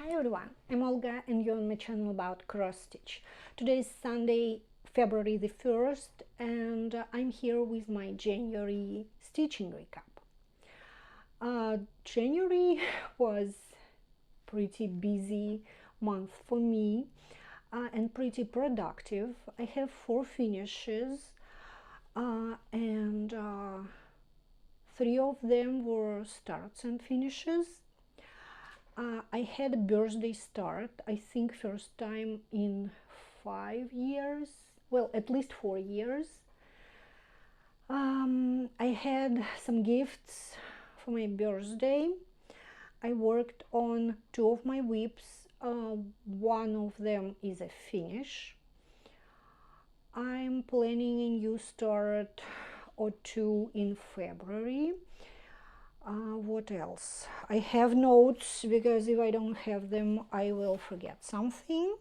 Hi everyone, I'm Olga and you're on my channel about cross stitch. Today is Sunday, February the 1st, and I'm here with my January stitching recap. January was pretty busy month for me and pretty productive. I have 4 finishes and 3 of them were starts and finishes. I had a birthday start, I think first time in 5 years, well, at least 4 years. I had some gifts for my birthday. I worked on 2 of my whips. One of them is a finish. I'm planning a new start or 2 in February. What else? I have notes because if I don't have them I will forget something.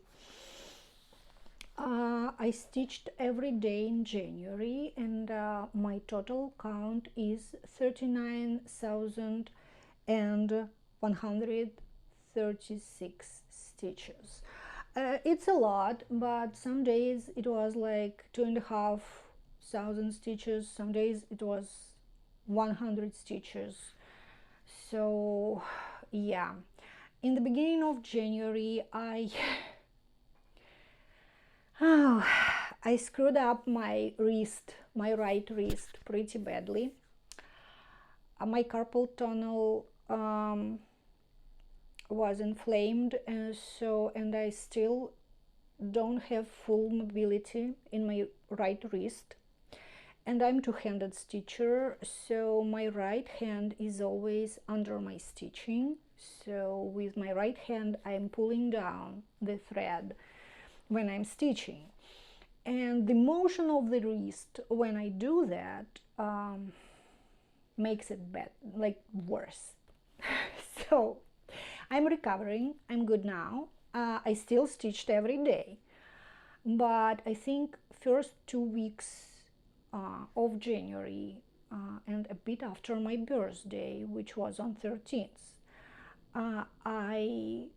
I stitched every day in January and my total count is 39,136 stitches. It's a lot, but some days it was like 2,500 stitches, some days it was 100 stitches. So yeah, in the beginning of January I I screwed up my wrist, my right wrist, pretty badly. My carpal tunnel was inflamed, and I still don't have full mobility in my right wrist. And I'm two-handed stitcher, so my right hand is always under my stitching. So with my right hand I'm pulling down the thread when I'm stitching. And the motion of the wrist when I do that makes it bad, like worse. So I'm recovering, I'm good now. I still stitched every day, but I think first 2 weeks of January and a bit after my birthday, which was on 13th, I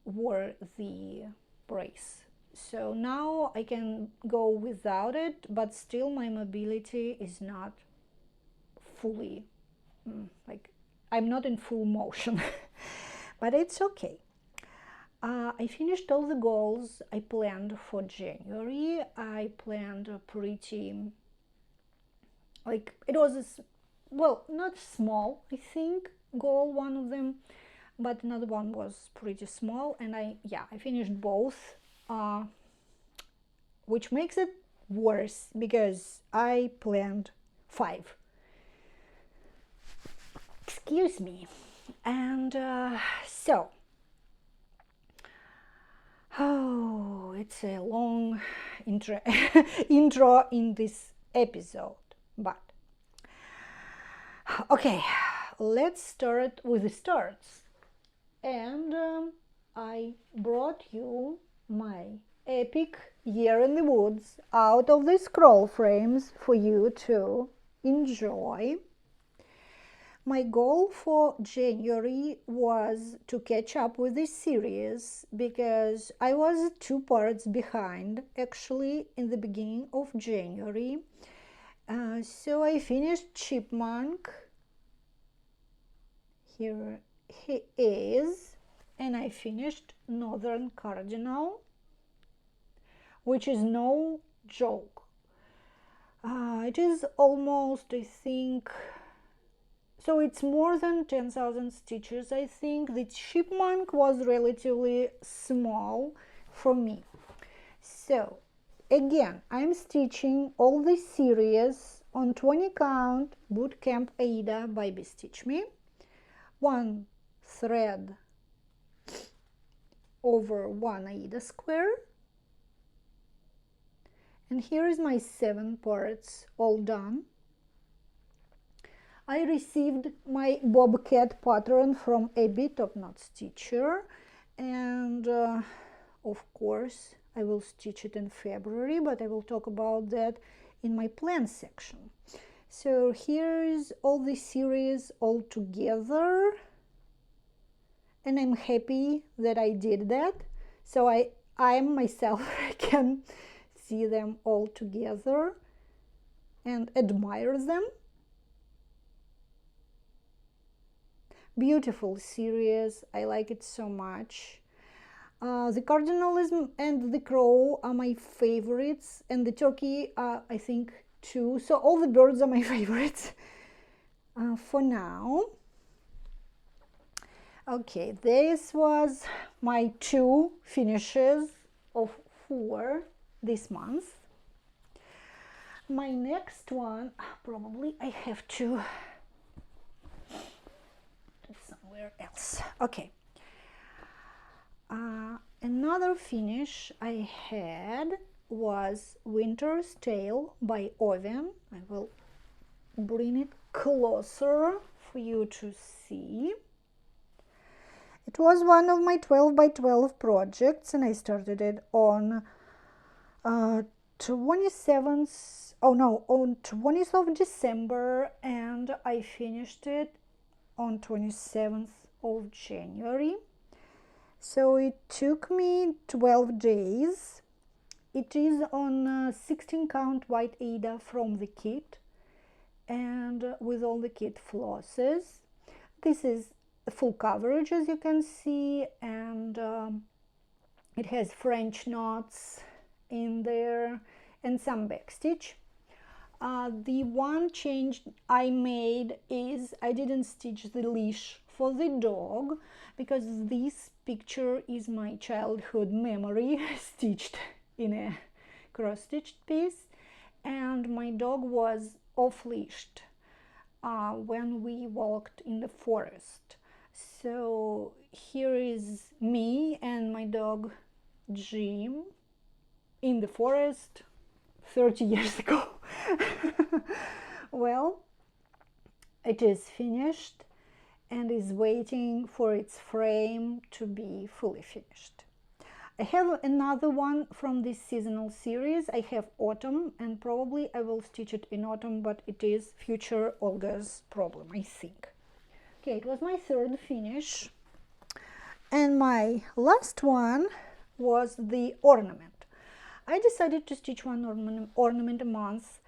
wore the brace. So now I can go without it, but still my mobility is not fully, like I'm not in full motion, but it's okay. I finished all the goals I planned for January. I planned a pretty, like it was a, well, not small, I think, goal, one of them, but another one was pretty small, and I finished both, which makes it worse because I planned 5. Excuse me. And so, oh, it's a long intro intro in this episode, but okay, let's start with the starts. And I brought you my epic Year in the Woods out of the scroll frames for you to enjoy. My goal for January was to catch up with this series because I was 2 parts behind actually in the beginning of January. So I finished Chipmunk. Here he is, and I finished Northern Cardinal, which is no joke. It is almost, I think, so it's more than 10,000 stitches. I think the Chipmunk was relatively small for me. So again, I'm stitching all the series on 20 count Bootcamp Aida by Bestitch Me. 1 thread over 1 Aida square, and here is my 7 parts all done. I received my bobcat pattern from Abby Top Knot Stitcher, and of course I will stitch it in February, but I will talk about that in my plan section. So here is all the series all together, and I'm happy that I did that. So I myself can see them all together and admire them. Beautiful series, I like it so much. The cardinalism and the crow are my favorites, and the turkey I think too. So all the birds are my favorites for now. Okay, this was my 2 finishes of 4 this month. My next one, probably I have to do somewhere else. Okay. Another finish I had was Winter's Tale by Oven. I will bring it closer for you to see. It was one of my 12 by 12 projects, and I started it on 27th, on 20th of December, and I finished it on 27th of January. So it took me 12 days. It is on 16 count white Aida from the kit, and with all the kit flosses. This is full coverage, as you can see, and it has French knots in there and some backstitch. The one change I made is I didn't stitch the leash for the dog, because this picture is my childhood memory stitched in a cross-stitched piece, and my dog was off-leashed when we walked in the forest. So here is me and my dog Jim in the forest 30 years ago. Well, it is finished and is waiting for its frame to be fully finished. I have another one from this seasonal series. I have autumn, and probably I will stitch it in autumn, but it is future Olga's problem, I think. Okay, it was my 3rd finish, and my last one was the ornament. I decided to stitch one ornament a month,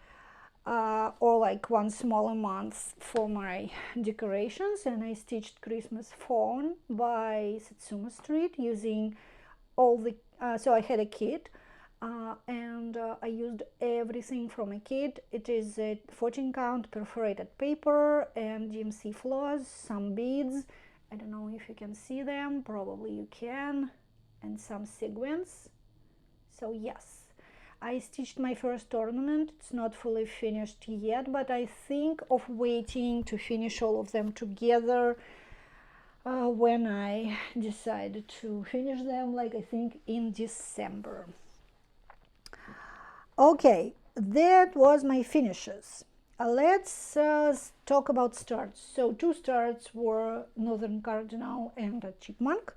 or like one smaller month for my decorations, and I stitched Christmas Fawn by Satsuma Street using all the so I had a kit, and I used everything from a kit. It is a 14 count perforated paper and DMC floss, some beads, I don't know if you can see them, probably you can, and some sequins. So yes, I stitched my first ornament. It's not fully finished yet, but I think of waiting to finish all of them together when I decided to finish them, like I think in December. Okay, that was my finishes. Let's talk about starts. So 2 starts were Northern Cardinal and a Chipmunk,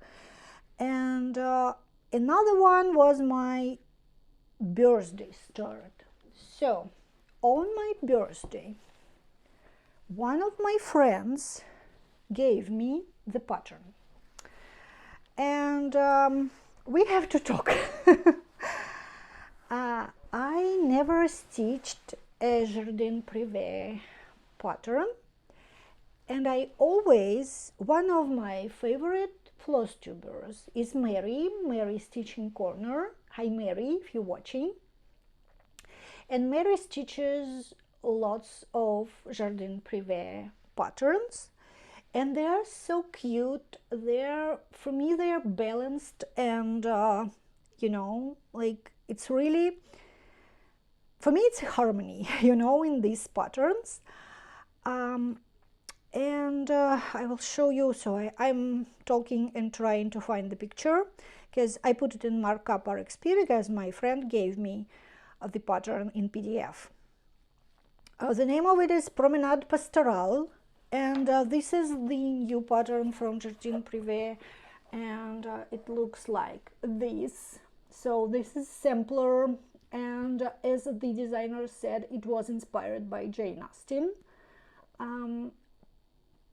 and another one was my birthday start. So on my birthday, one of my friends gave me the pattern, and we have to talk. I never stitched a Jardin Privé pattern, and I always, one of my favorite floss tubers is Mary Stitching Corner. Hi Mary, if you're watching. And Mary stitches lots of Jardin Privé patterns, and they are so cute. For me they're balanced, and you know, like it's really, for me it's harmony, you know, in these patterns. And I will show you. So I'm talking and trying to find the picture, because I put it in markup RXP because my friend gave me the pattern in PDF. The name of it is Promenade Pastoral, and this is the new pattern from Jardin Privé, and it looks like this. So this is sampler, and as the designer said, it was inspired by Jane Austen.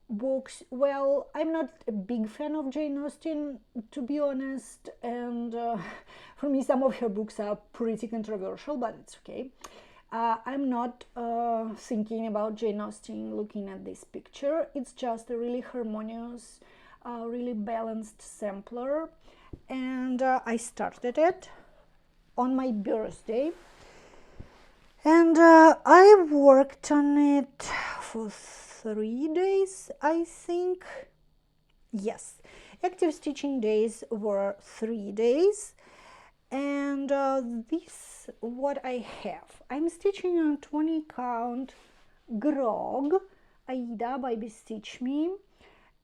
books, well, I'm not a big fan of Jane Austen, to be honest, and for me some of her books are pretty controversial, but it's okay. I'm not thinking about Jane Austen looking at this picture. It's just a really harmonious, really balanced sampler, and I started it on my birthday, and I worked on it for 3 days, I think. Yes, active stitching days were 3 days, and this what I have. I'm stitching on 20 count Grog Aida by Bestitch Me,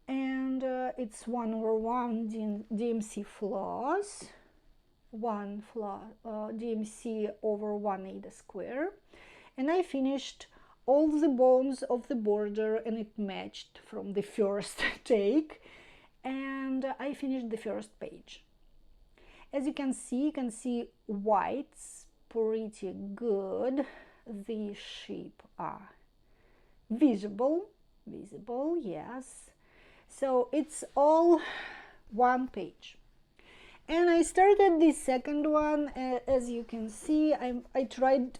and it's 1/1 DMC floss, one DMC over 1 Aida square, and I finished all the bones of the border and it matched from the first take, and I finished the first page. As you can see white's pretty good. The sheep are visible, yes. So it's all one page. And I started the second one. As you can see, I tried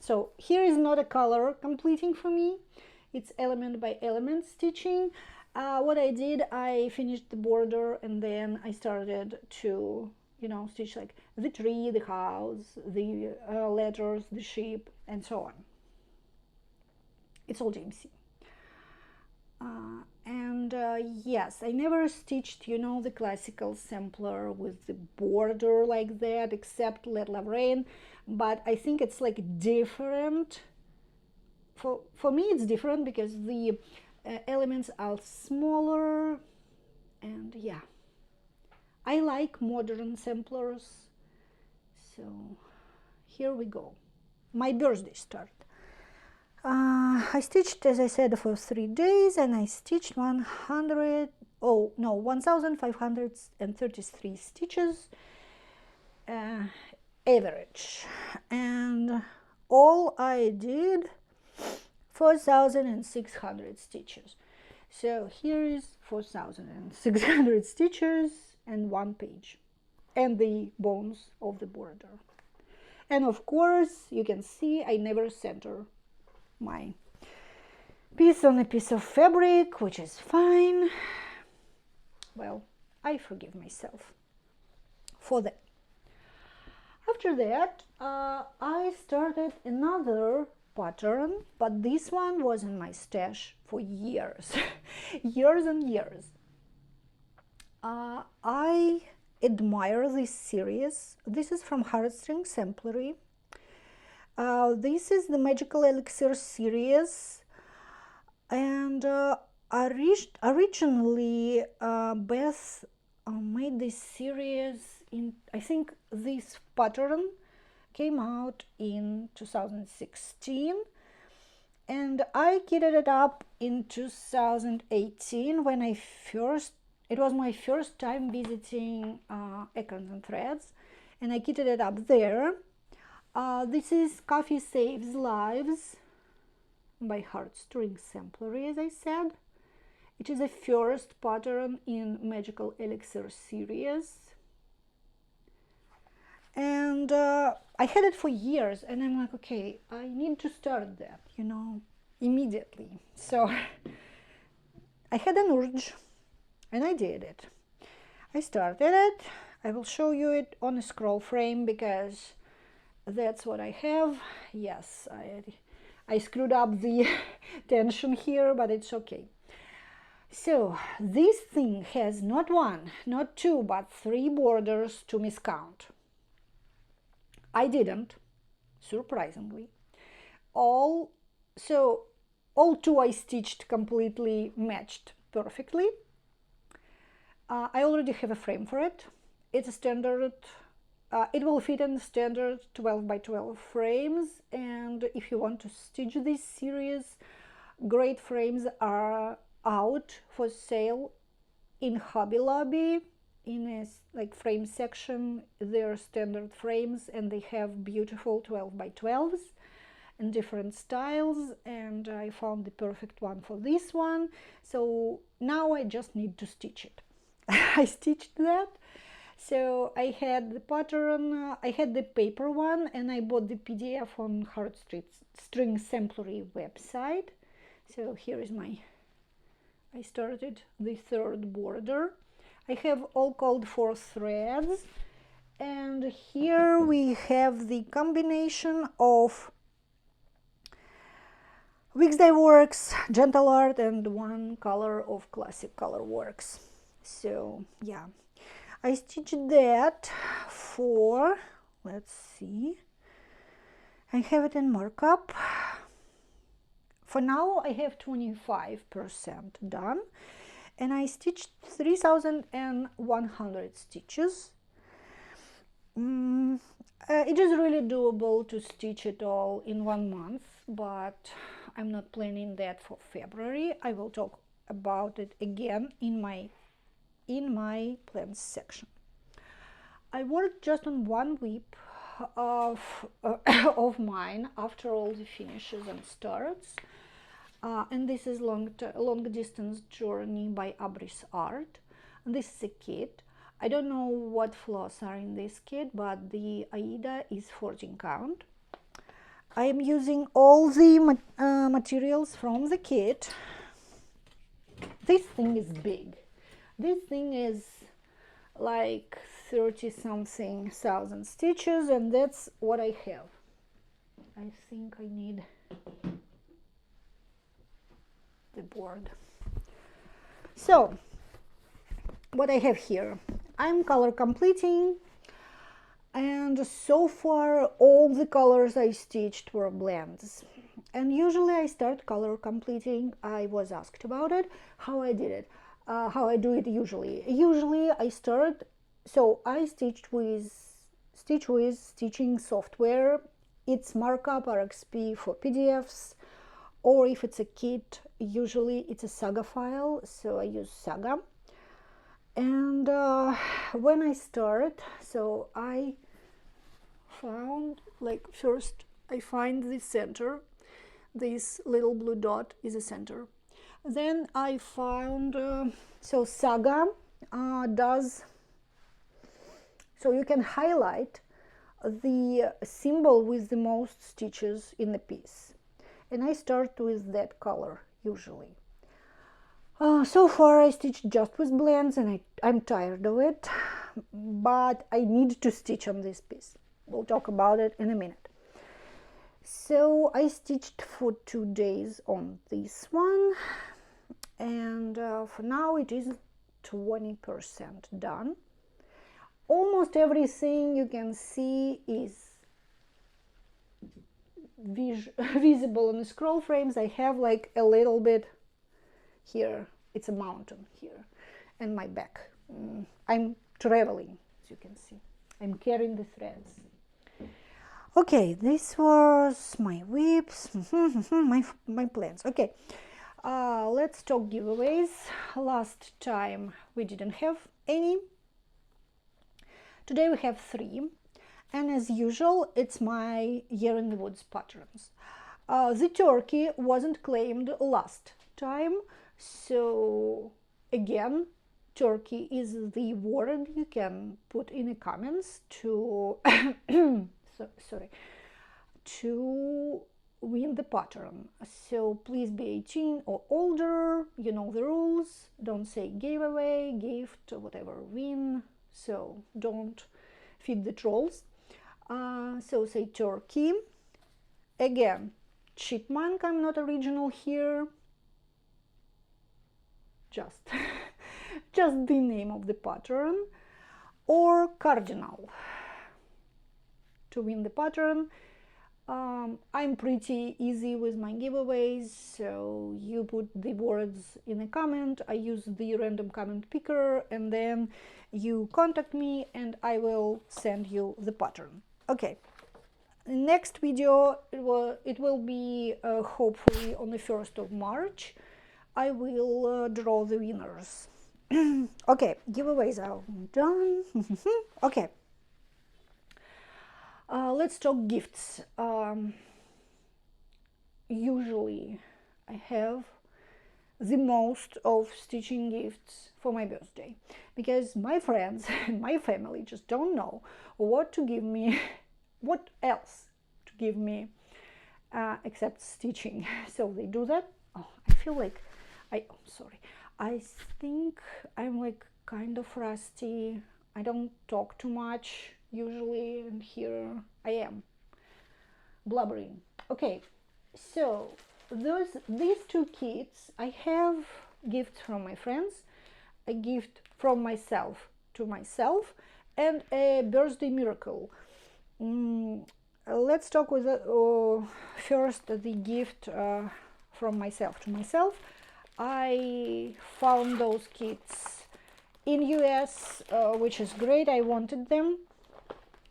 so here is not a color completing for me, it's element by element stitching. What I did, I finished the border and then I started to, you know, stitch like the tree, the house, the letters, the sheep, and so on. It's all DMC. And yes, I never stitched, you know, the classical sampler with the border like that, except Let Love Rain, but I think it's like different. For me it's different because the elements are smaller, and yeah, I like modern samplers. So here we go. My birthday start. I stitched, as I said, for 3 days, and I stitched 1533 stitches average, and all I did 4,600 stitches. So here is 4,600 stitches and one page, and the bones of the border. And of course, you can see I never center my piece on a piece of fabric, which is fine. Well, I forgive myself for that. After that, I started another pattern, but this one was in my stash for years, years and years. I admire this series. This is from Heartstring Samplery. This is the Magical Elixir series, and originally Beth made this series in, I think this pattern came out in 2016, and I kitted it up in 2018 when it was my first time visiting Acorns and Threads, and I kitted it up there. This is Coffee Saves Lives by Heartstring Samplery, as I said. It is a first pattern in Magical Elixir series. And I had it for years, and I'm like, okay, I need to start that, you know, immediately. So I had an urge, and I did it. I started it. I will show you it on a scroll frame because that's what I have. Yes, I screwed up the tension here, but it's okay. So this thing has not one, not two, but 3 borders to miscount. I didn't, surprisingly. All 2 I stitched completely matched perfectly. I already have a frame for it. It's a standard. It will fit in standard 12 by 12 frames, and if you want to stitch this series, great frames are out for sale in Hobby Lobby. In a like frame section, they're standard frames, and they have beautiful 12 by 12s, and different styles, and I found the perfect one for this one. So now I just need to stitch it. I stitched that. So I had the pattern, I had the paper one, and I bought the PDF on Heartstring Samplery website. So here is I started the third border. I have all called for threads, and here we have the combination of Weeks Dye Works, Gentle Art, and one color of Classic Color Works. So yeah, I stitched that for, let's see, I have it in markup. For now I have 25% done, and I stitched 3,100 stitches. It is really doable to stitch it all in 1 month, but I'm not planning that for February. I will talk about it again in my plans section. I worked just on one whip of mine after all the finishes and starts, and this is long distance journey by Abris Art. And this is a kit. I don't know what floss are in this kit, but the Aida is 14 count. I am using all the materials from the kit. This thing is big. This thing is like 30-something thousand stitches, and that's what I have. I think I need the board. So what I have here, I'm color completing, and so far all the colors I stitched were blends, and usually I start color completing. I was asked about it, how I did it, how I do it usually. I start, so I stitch with stitching software. It's markup RXP for PDFs, or if it's a kit, usually it's a Saga file, so I use Saga. And when I start, so I found, like, first I find the center. This little blue dot is a center. Then I found, so Saga does, so you can highlight the symbol with the most stitches in the piece. And I start with that color usually. So far I stitched just with blends, and I'm tired of it, but I need to stitch on this piece. We'll talk about it in a minute. So I stitched for 2 days on this one, and for now it is 20% done. Almost everything you can see is visible on the scroll frames. I have like a little bit here, it's a mountain here, and my back. I'm traveling, as you can see. I'm carrying the threads. Okay, this was my whips, my plans. Okay, let's talk giveaways. Last time we didn't have any. Today we have 3, and as usual, it's my Year in the Woods patterns. The turkey wasn't claimed last time, so again, turkey is the word you can put in the comments to to win the pattern. So please be 18 or older, you know the rules. Don't say giveaway, gift, whatever, win, so don't feed the trolls. So say turkey. Again, chipmunk, I'm not original here, just just the name of the pattern, or cardinal to win the pattern. I'm pretty easy with my giveaways, so you put the words in a comment, I use the random comment picker, and then you contact me and I will send you the pattern. Okay, next video, it will be hopefully on the 1st of March. I will draw the winners. Okay, giveaways are done. Okay, let's talk gifts. usually I have the most of stitching gifts for my birthday, because my friends and my family just don't know what to give me, what else to give me except stitching. So they do that. Oh, I feel like sorry, I think I'm like kind of rusty. I don't talk too much usually, and here I am blubbering. Okay, so these two kits, I have gifts from my friends, a gift from myself to myself, and a birthday miracle. Let's talk with first the gift from myself to myself. I found those kits in US, which is great. I wanted them.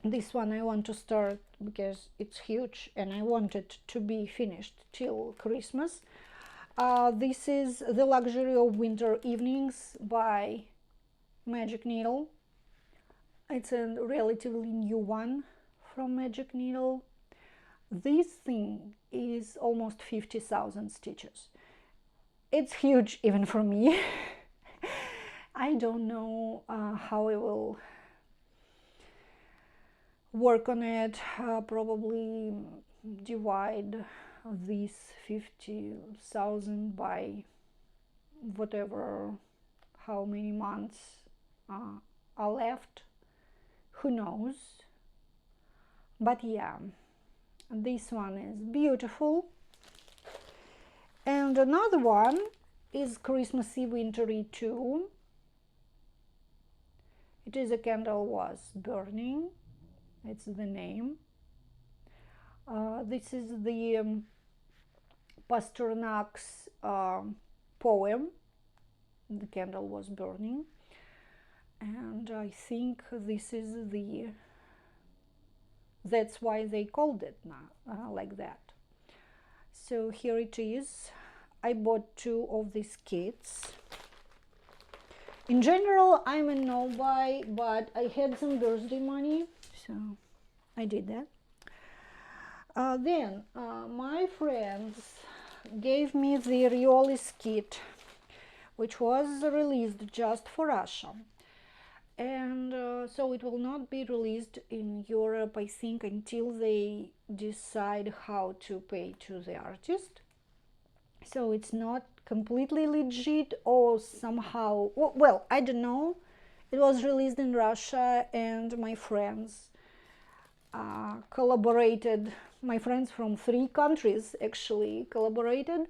This one I want to start because it's huge and I want it to be finished till Christmas. This is The Luxury of Winter Evenings by Magic Needle. It's a relatively new one from Magic Needle. This thing is almost 50,000 stitches. It's huge even for me. I don't know how I will work on it. Probably divide these 50,000 by whatever, how many months are left, who knows. But yeah, this one is beautiful. And another one is Christmassy Wintry 2. It is A Candle Was Burning. It's the name. This is the Pasternak's poem, The Candle Was Burning. And I think this is that's why they called it now, like that. So here it is. I bought two of these kits. In general, I'm a no-buy, but I had some birthday money, so I did that. Then my friends gave me the Riolis kit, which was released just for Russia. And so it will not be released in Europe, I think, until they decide how to pay to the artist. So it's not completely legit, or somehow, well, I don't know. It was released in Russia, and my friends collaborated. My friends from 3 countries actually collaborated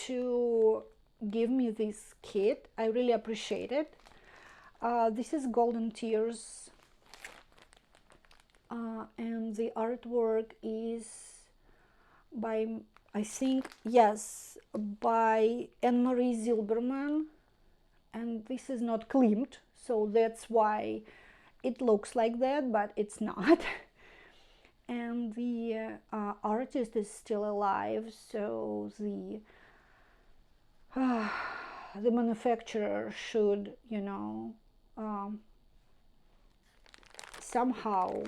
to give me this kit. I really appreciate it. This is Golden Tears, and the artwork is by, I think, yes, by Anne-Marie Zilberman, and this is not Klimt, so that's why it looks like that, but it's not. And the artist is still alive, so the manufacturer should, you know, somehow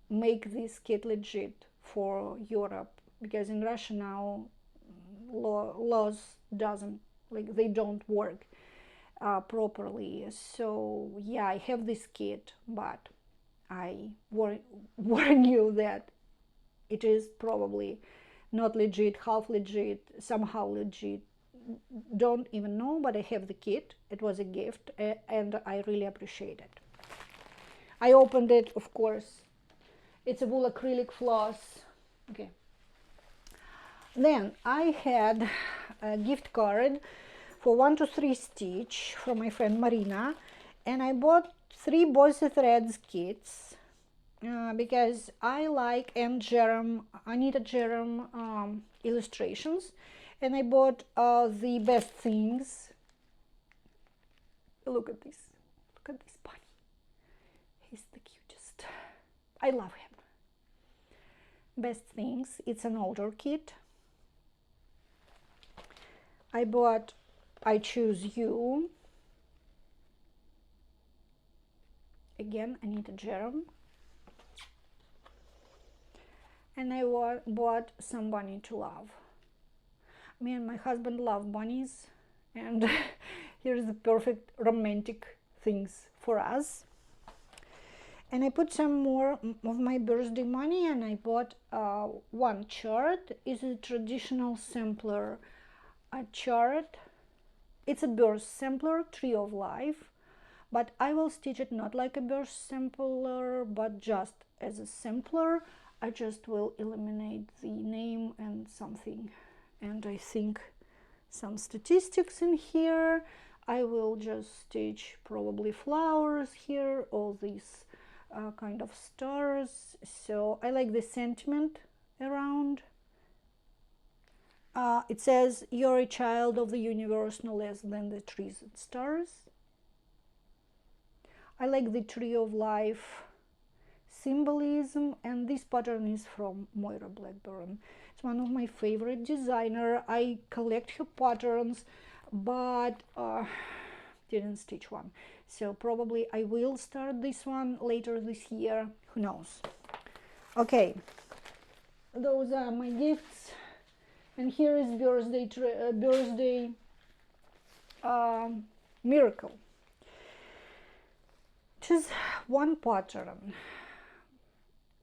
make this kit legit for Europe, because in Russia now laws doesn't, like, they don't work properly. So yeah, I have this kit, but I warn you that it is probably not legit, half legit, somehow legit, don't even know, but I have the kit. It was a gift, and I really appreciate it. I opened it, of course. It's a wool acrylic floss. Okay. Then I had a gift card for 1 to 3 stitch from my friend Marina, and I bought 3 Boise Threads kits because I like Anita Jerem illustrations, and I bought the Best Things. Look at this. Look at this bunny. He's the cutest. I love him. Best Things. It's an older kit. I bought I Choose You. Again, Anita Jerem. and I bought some bunny to love. Me and my husband love bunnies, and here's the perfect romantic things for us. And I put some more of my birthday money, and I bought one chart. It's a traditional sampler chart. It's a birth sampler, Tree of Life, but I will stitch it not like a birth sampler, but just as a sampler. I just will eliminate the name and something, and I think some statistics in here. I will just stitch probably flowers here, all these kind of stars. So I like the sentiment around. It says, "You're a child of the universe, no less than the trees and stars." I like the Tree of Life symbolism, and this pattern is from Moira Blackburn. It's one of my favorite designer. I collect her patterns, but didn't stitch one. So probably I will start this one later this year. Who knows? Okay, those are my gifts. And here is birthday miracle. It is one pattern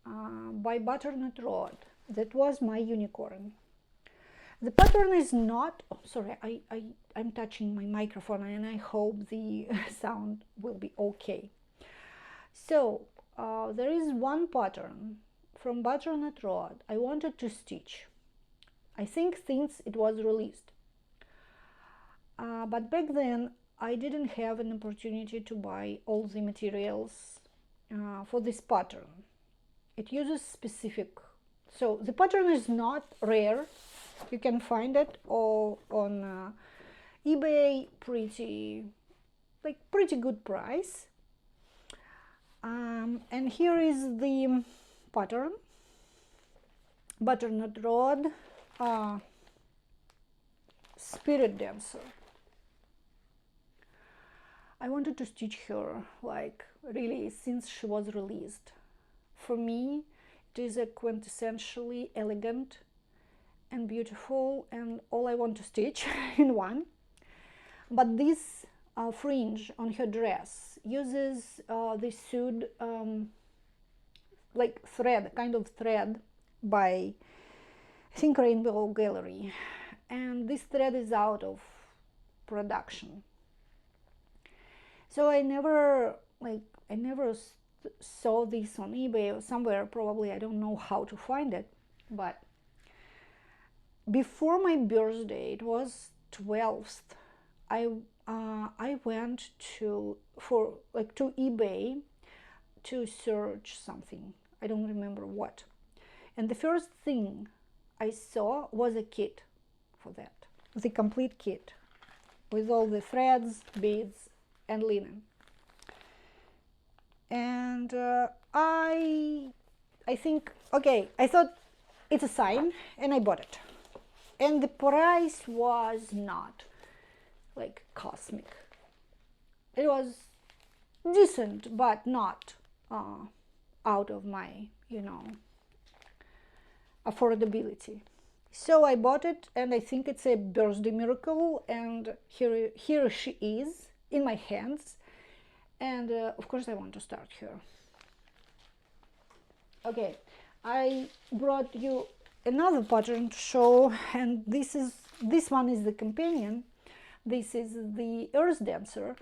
by Butternut Rod. That was my unicorn. The pattern is not, oh, sorry, I'm touching my microphone, and I hope the sound will be okay. So there is one pattern from Butternut Rod I wanted to stitch. I think since it was released. But back then I didn't have an opportunity to buy all the materials for this pattern. It uses specific, so the pattern is not rare. You can find it all on eBay, pretty good price. And here is the pattern, Butternut Rod Spirit Dancer. I wanted to stitch her like really since she was released. For me, it is a quintessentially elegant and beautiful, and all I want to stitch in one. But this fringe on her dress uses this sewed like thread, kind of thread by, I think, Rainbow Gallery, and this thread is out of production. So I never saw this on eBay or somewhere. Probably I don't know how to find it, but before my birthday, it was 12th, I went to eBay to search something. I don't remember what. And the first thing I saw was a kit for that, the complete kit with all the threads, beads, and linen. And I think, okay, I thought it's a sign, and I bought it. And the price was not like cosmic. It was decent, but not out of my, affordability. So I bought it, and I think it's a birthday miracle, and here she is in my hands, and of course I want to start here. Okay, I brought you another pattern to show, and this one is the companion. This is the Earth Dancer,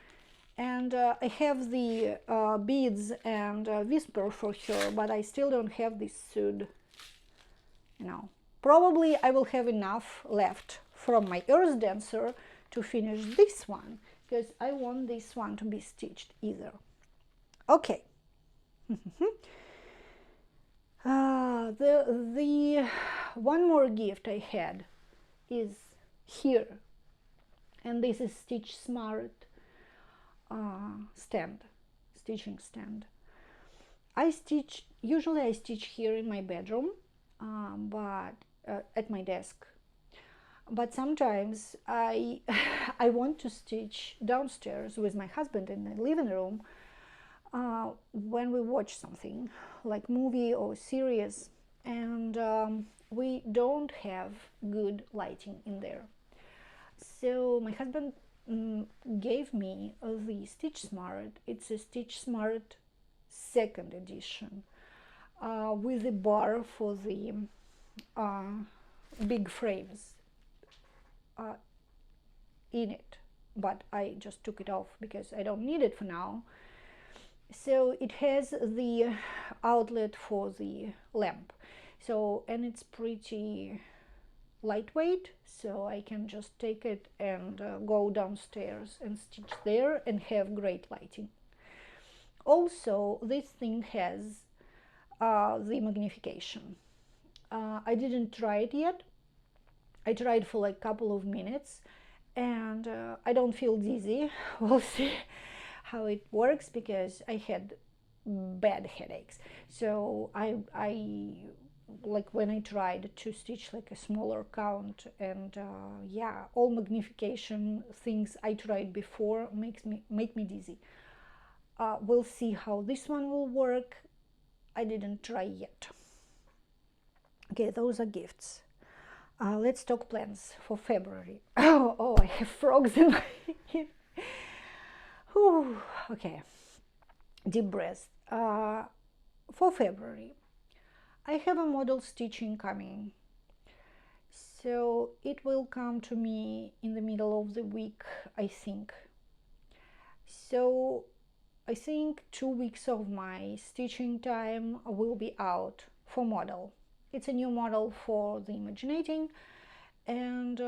and I have the beads and whisper for her, but I still don't have this sewed. Probably I will have enough left from my Earth Dancer to finish this one, because I want this one to be stitched either. Okay. The one more gift I had is here, and this is Stitch Smart stitching stand. Usually I stitch here in my bedroom, but at my desk. But sometimes I want to stitch downstairs with my husband in the living room when we watch something like movie or series. and we don't have good lighting in there. So my husband gave me the Stitch Smart. It's a Stitch Smart second edition with a bar for the big frames in it, but I just took it off because I don't need it for now. So it has the outlet for the lamp, so, and it's pretty lightweight, so I can just take it and go downstairs and stitch there and have great lighting. Also, this thing has the magnification. I didn't try it yet. I tried for like a couple of minutes, and I don't feel dizzy. We'll see how it works because I had bad headaches. So I like when I tried to stitch like a smaller count, and yeah, all magnification things I tried before make me dizzy. We'll see how this one will work. I didn't try yet. Okay, those are gifts. Let's talk plans for February. Oh, I have frogs in my ear. Okay, deep breath. For February, I have a model stitching coming. So it will come to me in the middle of the week, I think. So I think 2 weeks of my stitching time will be out for model. It's a new model for the Imaginating, and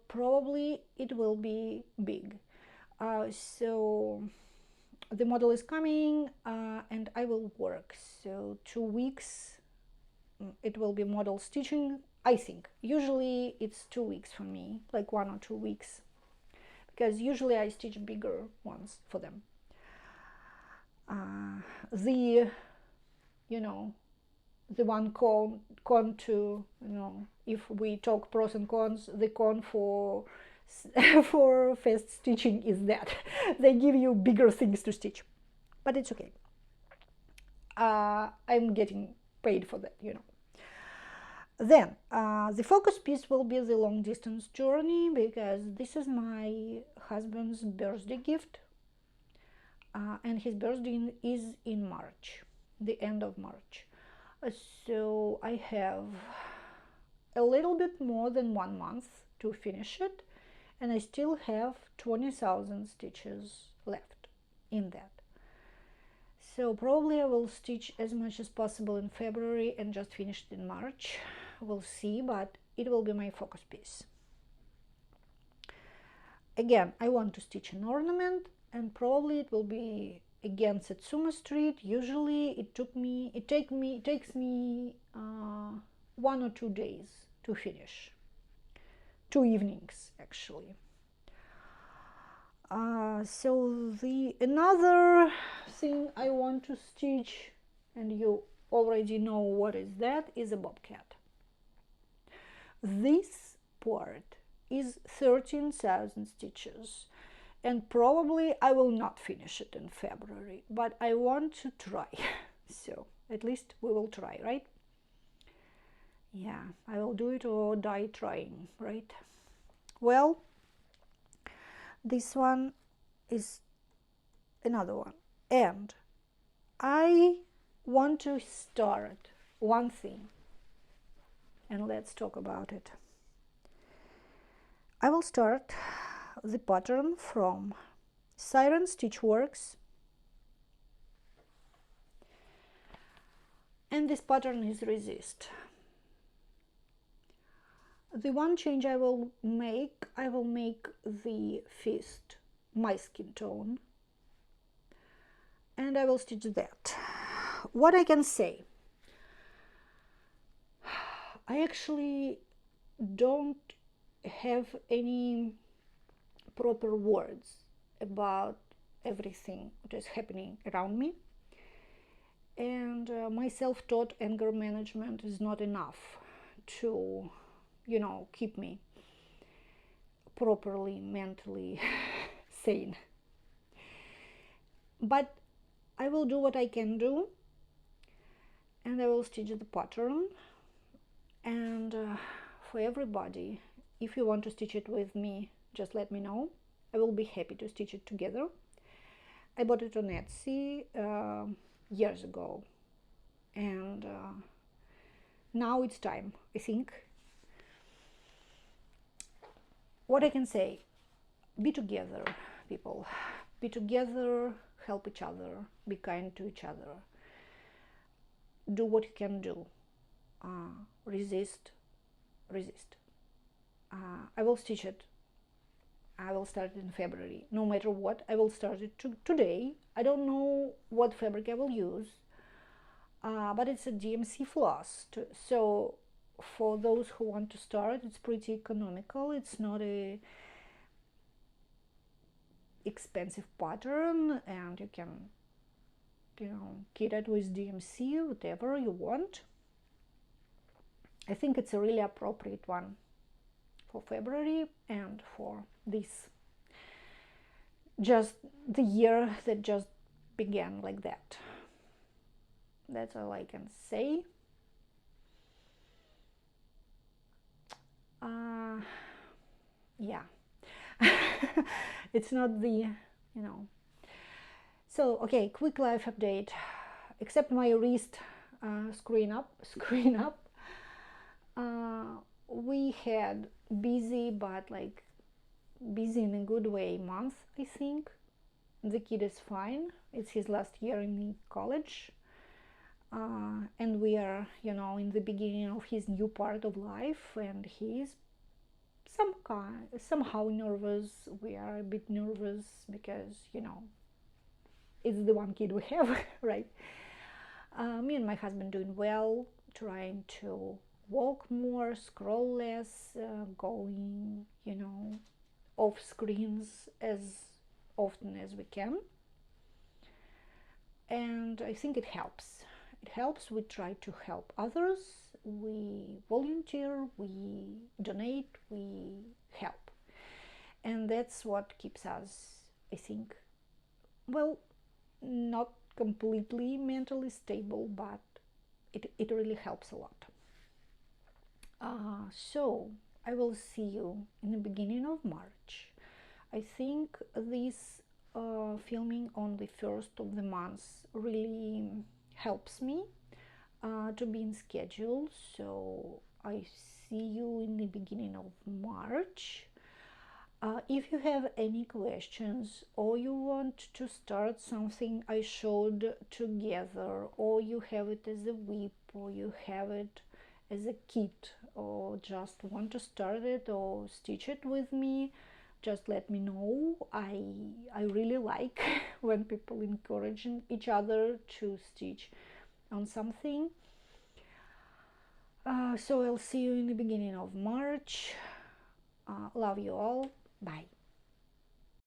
probably it will be big. So the model is coming, and I will work. So 2 weeks it will be model stitching, I think. Usually it's 2 weeks for me, like 1 or 2 weeks, because usually I stitch bigger ones for them. The one con to, if we talk pros and cons, the con for for fast stitching is that they give you bigger things to stitch, but it's okay. I'm getting paid for that. Then the focus piece will be the long distance journey, because this is my husband's birthday gift, and his birthday is in March, the end of March. So I have a little bit more than 1 month to finish it, and I still have 20,000 stitches left in that. So probably I will stitch as much as possible in February and just finish it in March. We'll see, but it will be my focus piece. Again, I want to stitch an ornament, and probably it will be again Satsuma Street. Usually it takes me 1 or 2 days to finish. 2 evenings actually. So the another thing I want to stitch, and you already know what is that, is a bobcat. This part is 13,000 stitches, and probably I will not finish it in February, but I want to try. So at least we will try, right? Yeah, I will do it or die trying, right? Well, this one is another one, and I want to start one thing, and let's talk about it. I will start the pattern from Siren Stitchworks, and this pattern is Resist. The one change I will make the fist my skin tone, and I will stitch that. What I can say, I actually don't have any proper words about everything that is happening around me, and my self-taught anger management is not enough to keep me properly mentally sane. But I will do what I can do, and I will stitch the pattern And for everybody, if you want to stitch it with me, just let me know. I will be happy to stitch it together. I bought it on Etsy years ago, and now it's time, I think. What I can say, be together, people. Be together, help each other, be kind to each other. Do what you can do. Resist. I will stitch it. I will start it in February. No matter what, I will start it today. I don't know what fabric I will use, but it's a DMC floss. So for those who want to start, it's pretty economical. It's not a expensive pattern, and you can, kit it with DMC, whatever you want. I think it's a really appropriate one for February and for this, just the year that just began like that. That's all I can say. Yeah. It's not the, So, okay, quick life update. Except my wrist screen up. We had busy, but like busy in a good way month, I think. The kid is fine. It's his last year in college. And we are, in the beginning of his new part of life, and he's somehow nervous. We are a bit nervous because, it's the one kid we have, right? Me and my husband doing well, trying to walk more, scroll less, going, off screens as often as we can. And I think it helps. We try to help others. We volunteer, we donate, we help. And that's what keeps us, I think, well, not completely mentally stable, but it really helps a lot. So I will see you in the beginning of March. I think this filming on the first of the month really helps me to be in schedule. So I see you in the beginning of March. If you have any questions, or you want to start something I showed together, or you have it as a whip, or you have it as a kit, or just want to start it or stitch it with me, just let me know. I really like when people encourage each other to stitch on something. So I'll see you in the beginning of March. Love you all. Bye.